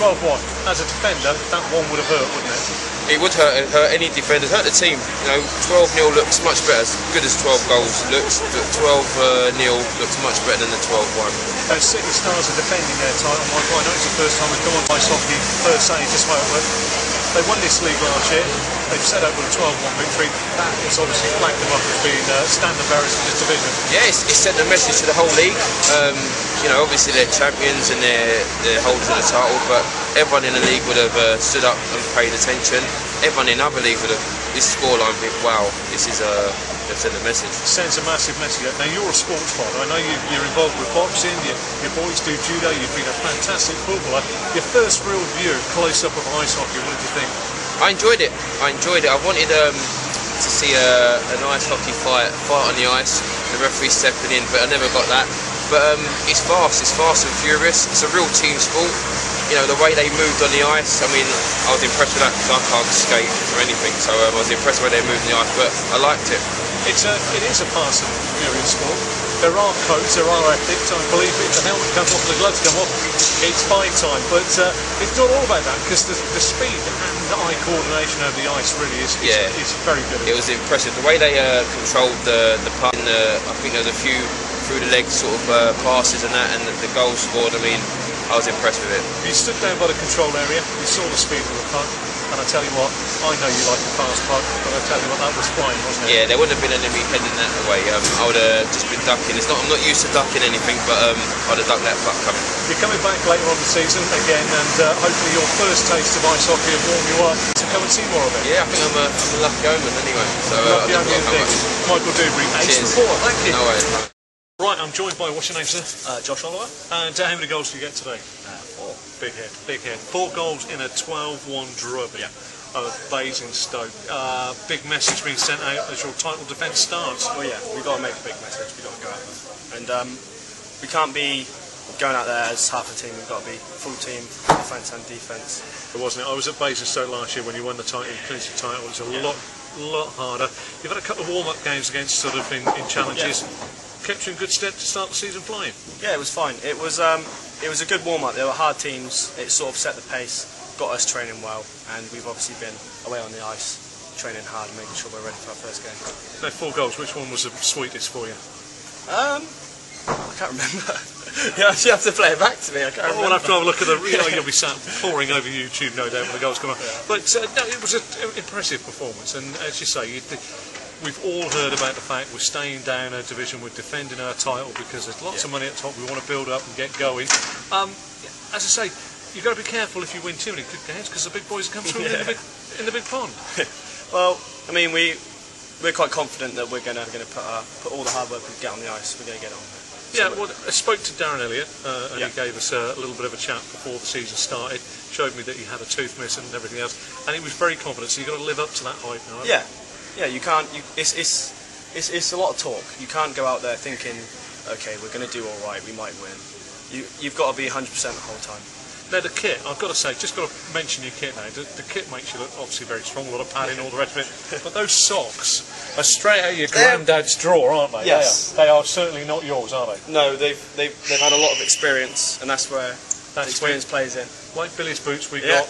12-1. As a defender, that one would have hurt, wouldn't it? It would hurt any defender, hurt the team. You know, 12-0 looks much better, as good as 12 goals looks, but 12-0 looks much better than the 12-1. Those City Stars are defending their title, Michael. I know it's the first time we've gone by Selfy first saying just how it went. They won this league last year. They've set up with a 12-1 victory. That has obviously flagged them up as being standard bearers in this division. Yeah, it's sent a message to the whole league. You know, obviously they're champions and they're holders of the title, but everyone in the league would have stood up and paid attention. Everyone in other leagues would have, this scoreline, wow, this is they've sent a message. It sends a massive message. Now you're a sports father. I know you're involved with boxing. Your boys do judo. You've been a fantastic footballer. Your first real view close up of ice hockey. What did you think? I enjoyed it. I wanted to see an ice hockey fight on the ice. The referee stepping in, but I never got that. But it's fast and furious. It's a real team sport. You know, the way they moved on the ice, I mean, I was impressed with that because I can't skate or anything, so I was impressed with the way they moved on the ice, but I liked it. It is a fast and furious sport. There are codes, there are ethics. I believe if the helmet comes off, the gloves come off, it's fight time. But it's not all about that, because the speed and the eye coordination over the ice really is very good. It was impressive. The way they controlled the puck, I think there was a few through the legs sort of passes and that, and the goal scored. I mean, I was impressed with it. You stood down by the control area, you saw the speed of the puck, and I tell you what, I know you like a fast puck, but I tell you what, that was flying, wasn't it? Yeah, there wouldn't have been an enemy heading that way. I would have just been ducking. I'm not used to ducking anything, but I'd have ducked that puck coming. You're coming back later on the season again, and hopefully your first taste of ice hockey will warm you up to come and see more of it. Yeah, I think I'm a lucky omen anyway. So lucky omen indeed. Michael Duberry, Ex-Premiership. Thank you. No worries. Right, I'm joined by, what's your name, sir? Josh Oliver. And how many goals did you get today? 4. Big hit. 4 goals in a 12-1 drubbing of Basingstoke. Big message being sent out as your title defence starts. Well, yeah, we've got to make a big message. We've got to go out there. And we can't be going out there as half a team. We've got to be full team, defence and defence. It wasn't it? I was at Basingstoke last year when you won the title, you clinched the title. It was a lot harder. You've had a couple of warm-up games against sort of in challenges. Yeah. Kept you in good stead to start the season flying. Yeah, it was fine. It was a good warm-up. They were hard teams. It sort of set the pace, got us training well, and we've obviously been away on the ice, training hard and making sure we're ready for our first game. So 4 goals, which one was the sweetest for you? I can't remember. You actually have to play it back to me. I can't remember. We'll have to have a look at the. You'll be sat poring over YouTube, no doubt, when the goals come out. Yeah. But no, it was an impressive performance, and as you say, we've all heard about the fact we're staying down a division, we're defending our title because there's lots of money at the top, we want to build up and get going. As I say, you've got to be careful if you win too many good games because the big boys come through in the big pond. Well, I mean, we're quite confident that we're going to put all the hard work we get on the ice, we're going to get on. Yeah, well, I spoke to Darren Elliott and he gave us a little bit of a chat before the season started, showed me that he had a tooth missing and everything else, and he was very confident, so you've got to live up to that hype now. Yeah, you can't. It's a lot of talk. You can't go out there thinking, okay, we're going to do all right, we might win. You've got to be 100% the whole time. Now the kit, I've got to say, just got to mention your kit now. The kit makes you look obviously very strong, a lot of padding, all the rest of it. But those socks are straight out of your granddad's drawer, aren't they? Yes. They are certainly not yours, are they? No, they've had a lot of experience, and that's where the experience plays in. Like Billy's boots, we got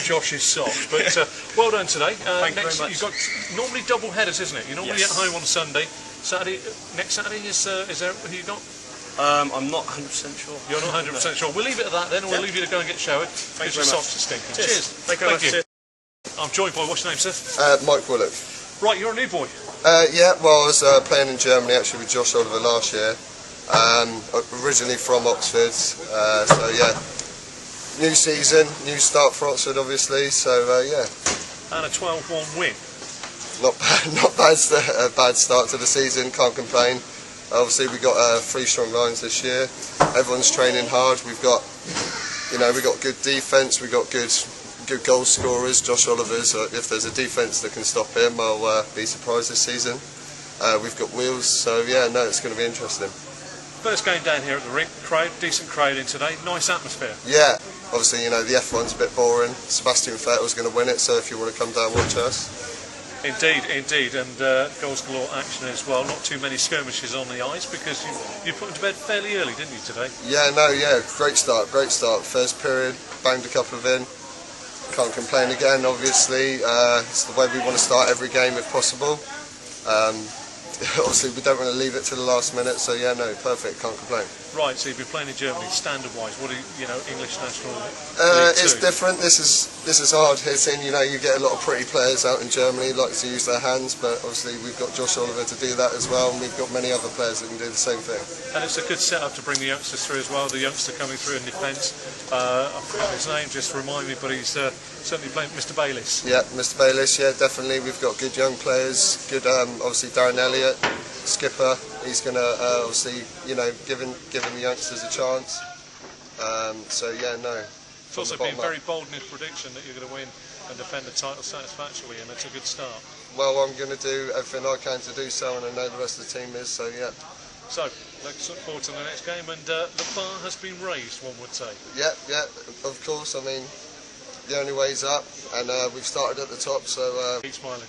Josh's socks. But well done today. Thank you very much. You've got normally double headers, isn't it? You're normally at home on Sunday. Next Saturday is there? Who you got? I'm not 100% sure. You're not 100% sure. We'll leave it at that then, and we'll leave you to go and get showered because your socks are stinking. Cheers. Thank you very much. Cheers. I'm joined by, what's your name, sir? Mike Whillock. Right, you're a new boy. Yeah, well, I was playing in Germany actually with Josh Oliver last year. Originally from Oxford, so yeah. New season, new start for Oxford obviously, so yeah. And a 12-1 win. Not bad, a bad start to the season, can't complain. Obviously we've got 3 strong lines this year. Everyone's training hard. We've got good defence. We've got good goal scorers. Josh Oliver's. If there's a defence that can stop him, I'll be surprised this season. We've got wheels, so yeah, no, it's going to be interesting. First game down here at the rink. Decent crowd in today. Nice atmosphere. Yeah, obviously the F1's a bit boring. Sebastian Vettel's going to win it, so if you want to come down, watch us. Indeed, and goals galore action as well. Not too many skirmishes on the ice because you put them to bed fairly early, didn't you, today? Yeah, great start. First period, banged a couple of in. Can't complain again, obviously. It's the way we want to start every game if possible. Obviously, we don't want to leave it to the last minute, so yeah, no, perfect, can't complain. Right, so you've been playing in Germany, standard-wise, what do English national it's different. This is hard hitting. You get a lot of pretty players out in Germany, like to use their hands, but obviously we've got Josh Oliver to do that as well, and we've got many other players that can do the same thing. And it's a good setup to bring the youngsters through as well. The youngster coming through in defence, I forgot his name, just remind me, but he's certainly playing Mr. Bayliss. Yeah, Mr. Bayliss, yeah, definitely. We've got good young players, good, obviously Darren Elliott, skipper. He's going to obviously, giving the youngsters a chance. So yeah, no. It's also been very bold in his prediction that you're going to win and defend the title satisfactorily, and it's a good start. Well, I'm going to do everything I can to do so, and I know the rest of the team is. So yeah. So let's look forward to the next game, and the bar has been raised, one would say. Yeah, of course. I mean, the only way's up, and we've started at the top. So keep smiling.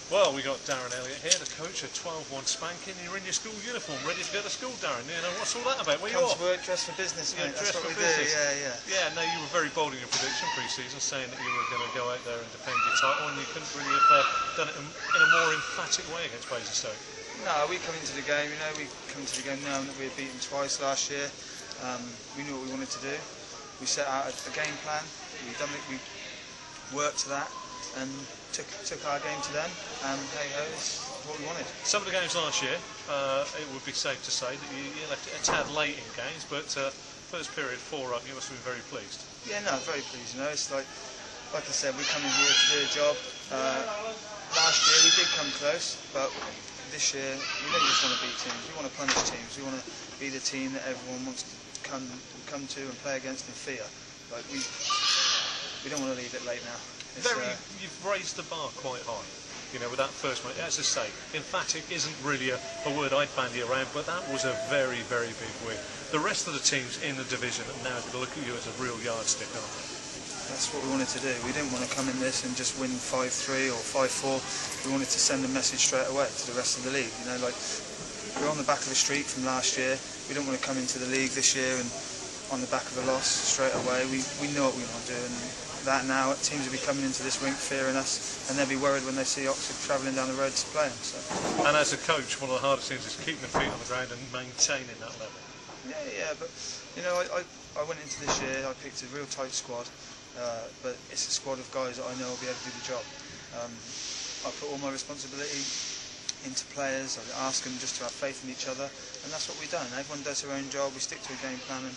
Well, we got Darren Elliott here, the coach at 12-1 spanking. You're in your school uniform, ready to go to school, Darren. What's all that about? Where you off? Come to work, dress for business, mate. That's what we do. Yeah. Yeah, no, you were very bold in your prediction pre-season, saying that you were going to go out there and defend your title, and you couldn't really have done it in a more emphatic way against Basingstoke. No, we come into the game. We come into the game knowing that we were beaten twice last year. We knew what we wanted to do. We set out a game plan. We worked to that and took our game to them, and hey ho, it's what we wanted. Some of the games last year, it would be safe to say that you left it a tad late in games, but first period 4 up, you must have been very pleased. Yeah, no, very pleased. It's like I said, we come in here to do a job. Last year we did come close, but this year we don't just want to beat teams. We want to punish teams. We want to be the team that everyone wants to come to and play against in fear. Like we don't want to leave it late now. You've raised the bar quite high, with that first one. As I say, emphatic isn't really a word I'd bandy around, but that was a very, very big win. The rest of the teams in the division are now going to look at you as a real yardstick, aren't they? That's what we wanted to do. We didn't want to come in this and just win 5-3 or 5-4. We wanted to send a message straight away to the rest of the league. We're on the back of a streak from last year. We don't want to come into the league this year and on the back of a loss straight away. We know what we want to do, and that now teams will be coming into this rink fearing us, and they'll be worried when they see Oxford travelling down the road to play them. So. And as a coach, one of the hardest things is keeping the feet on the ground and maintaining that level. Yeah, but I went into this year, I picked a real tight squad, but it's a squad of guys that I know will be able to do the job. I put all my responsibility into players. I ask them just to have faith in each other, and that's what we've done. Everyone does their own job. We stick to a game plan and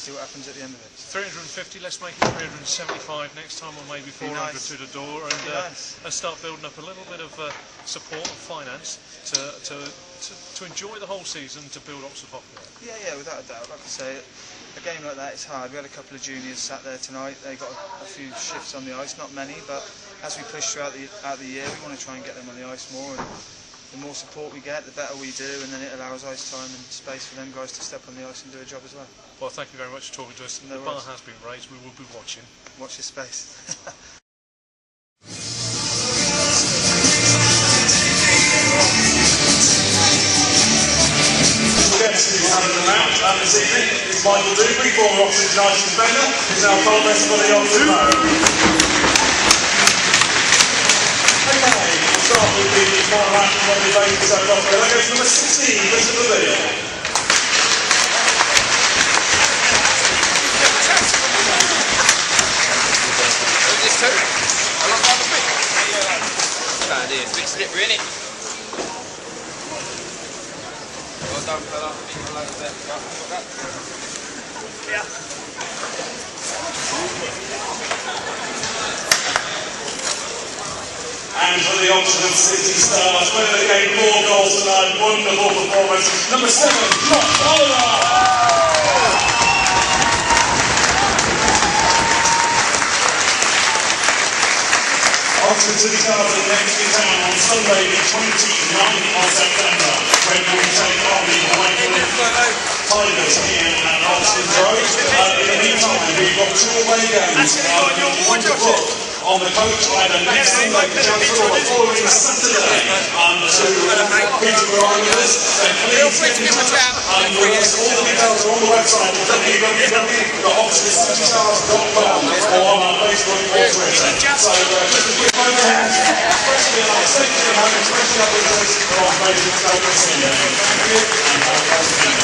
see what happens at the end of it. 350, let's make it 375 next time, or maybe 400 to the door, and start building up a little bit of support and finance to enjoy the whole season, to build Oxford Hockey. Yeah, without a doubt. Like I say, a game like that is hard. We had a couple of juniors sat there tonight. They got a few shifts on the ice, not many, but as we push throughout the year, we want to try and get them on the ice more. And the more support we get, the better we do, and then it allows ice time and space for them guys to step on the ice and do a job as well. Well, thank you very much for talking to us. The bar has been raised. We will be watching. Watch your space. Guest who's having them out this evening is Michael Duberry, former Oxford United defender, who's now told us for the Oxford Road. Okay, we'll start with the final action on the Basingstoke Oxford. That goes number 16, Mr. Pavilion. It's a bit slippery, isn't it? Well done, fella. Yeah. And for the Oxford City Stars, winning the game 4 goals tonight, wonderful performance. Number 7, Josh Oliver. Oxford City Stars are next in town on Sunday the 29th of September, when we take on the Whillock Tigers here at Oxford Road. In the meantime, we've got 2 away games on on the coach either next Sunday to Chelmsford or the following Saturday to Peterborough Rovers, then please get in touch. All the details are on the website at www.oxfordcitycars.com or on our Facebook or Twitter. So just a quick overhead, especially on safety and especially up with the on Basingstoke this evening. Thank you and have a